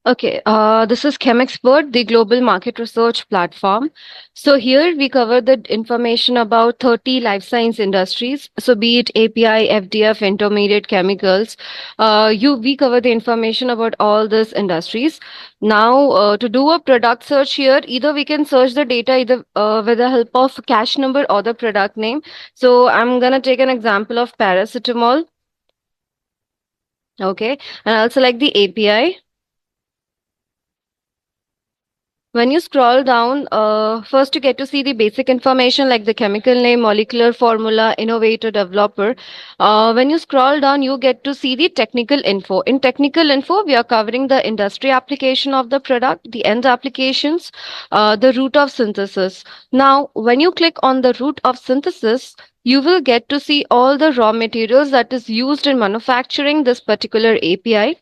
Okay, this is ChemExpert, the global market research platform. So here we cover the information about 30 life science industries. So be it API, FDF, intermediate chemicals, we cover the information about all these industries. Now, to do a product search here, either we can search the data either with the help of cache number or the product name. So I'm gonna take an example of paracetamol. Okay, and I'll select the API. When you scroll down, first you get to see the basic information like the chemical name, molecular formula, innovator, developer. When you scroll down, you get to see the technical info. In technical info, we are covering the industry application of the product, the end applications, the route of synthesis. Now, when you click on the route of synthesis, you will get to see all the raw materials that is used in manufacturing this particular API.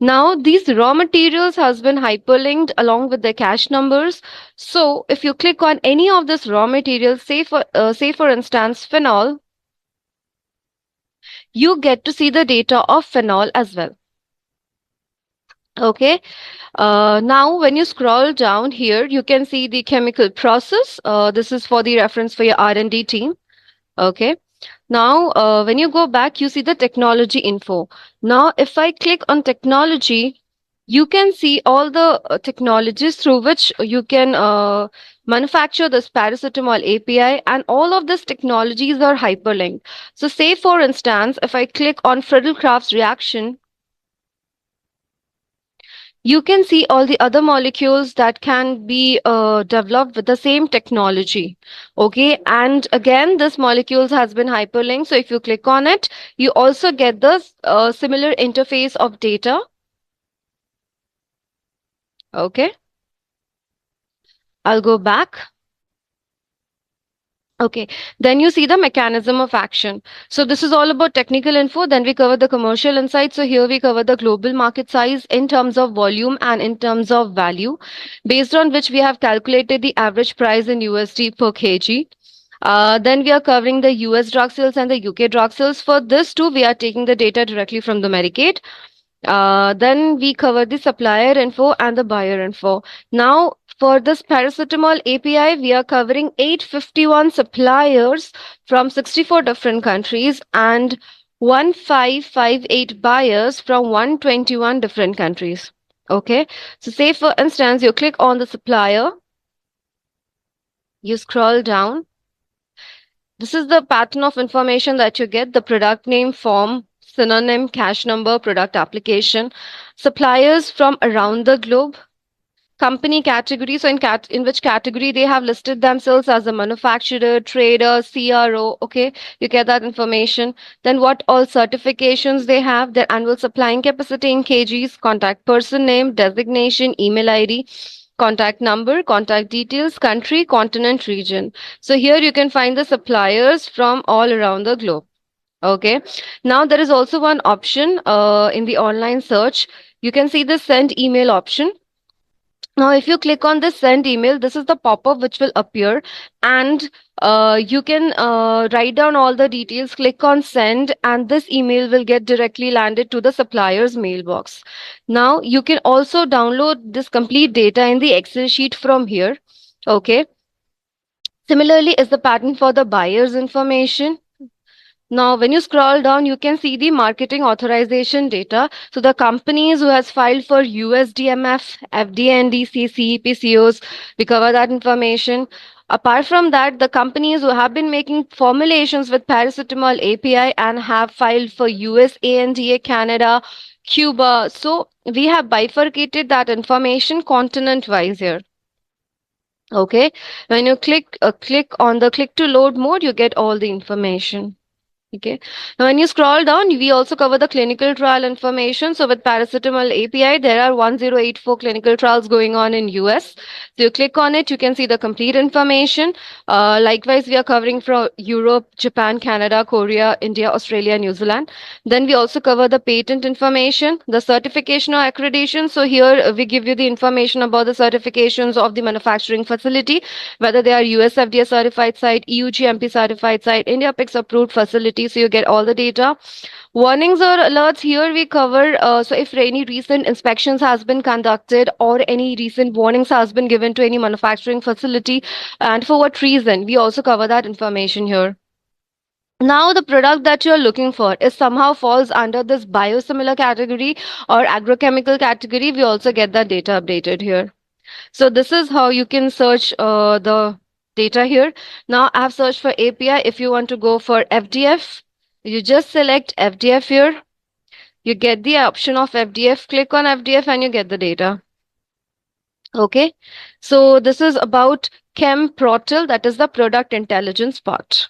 Now, these raw materials has been hyperlinked along with the cache numbers. So, if you click on any of this raw materials, say for instance phenol, you get to see the data of phenol as well. Okay. Now, when you scroll down here, you can see the chemical process. This is for the reference for your R&D team. Okay. Now, when you go back, you see the technology info. Now, if I click on technology, you can see all the technologies through which you can manufacture this paracetamol API, and all of these technologies are hyperlinked. So, say for instance, if I click on Friedel-Crafts reaction, you can see all the other molecules that can be developed with the same technology. Okay, and again, this molecules has been hyperlinked. So if you click on it, you also get the similar interface of data. Okay, I'll go back. Okay, then you see the mechanism of action. So this is all about technical info. Then we cover the commercial insights. So here we cover the global market size in terms of volume and in terms of value, based on which we have calculated the average price in USD per kg. Then we are covering the US drug sales and the UK drug sales. For this too, we are taking the data directly from the Medicaid. Then we cover the supplier info and the buyer info. Now, for this paracetamol API, we are covering 851 suppliers from 64 different countries and 1558 buyers from 121 different countries. Okay, so say for instance, you click on the supplier, you scroll down. This is the pattern of information that you get: the product name, form, synonym, cache number, product application, suppliers from around the globe, company category. So in which category they have listed themselves as a manufacturer, trader, CRO. Okay, you get that information. Then what all certifications they have, their annual supplying capacity in kgs, contact person name, designation, email ID, contact number, contact details, country, continent, region. So here you can find the suppliers from all around the globe. Okay. Now there is also one option in the online search. You can see the send email option. Now, if you click on this send email, this is the pop-up which will appear, and you can write down all the details, click on send, and this email will get directly landed to the supplier's mailbox. Now, you can also download this complete data in the Excel sheet from here. Okay. Similarly, is the pattern for the buyer's information. Now, when you scroll down, you can see the marketing authorization data. So the companies who has filed for USDMF, FDND, CCEPCOs, we cover that information. Apart from that, the companies who have been making formulations with paracetamol API and have filed for US ANDA, Canada, Cuba. So we have bifurcated that information continent-wise here. Okay, when you click on the click to load mode, you get all the information. Okay. Now, when you scroll down, we also cover the clinical trial information. So with paracetamol API, there are 1084 clinical trials going on in US. So you click on it, you can see the complete information. Likewise, we are covering from Europe, Japan, Canada, Korea, India, Australia, New Zealand. Then we also cover the patent information, the certification or accreditation. So here we give you the information about the certifications of the manufacturing facility, whether they are US FDA certified site, EU GMP certified site, India PICS approved facility, facility, so you get all the data. Warnings or alerts, here we cover, so if any recent inspections has been conducted or any recent warnings has been given to any manufacturing facility, and for what reason, we also cover that information here. Now, the product that you're looking for is somehow falls under this biosimilar category or agrochemical category. We also get that data updated here. So this is how you can search the data here. Now I have searched for API. If you want to go for FDF, you just select FDF here. You get the option of FDF, click on FDF and you get the data. Okay. So this is about ChemProtil, that is the product intelligence part.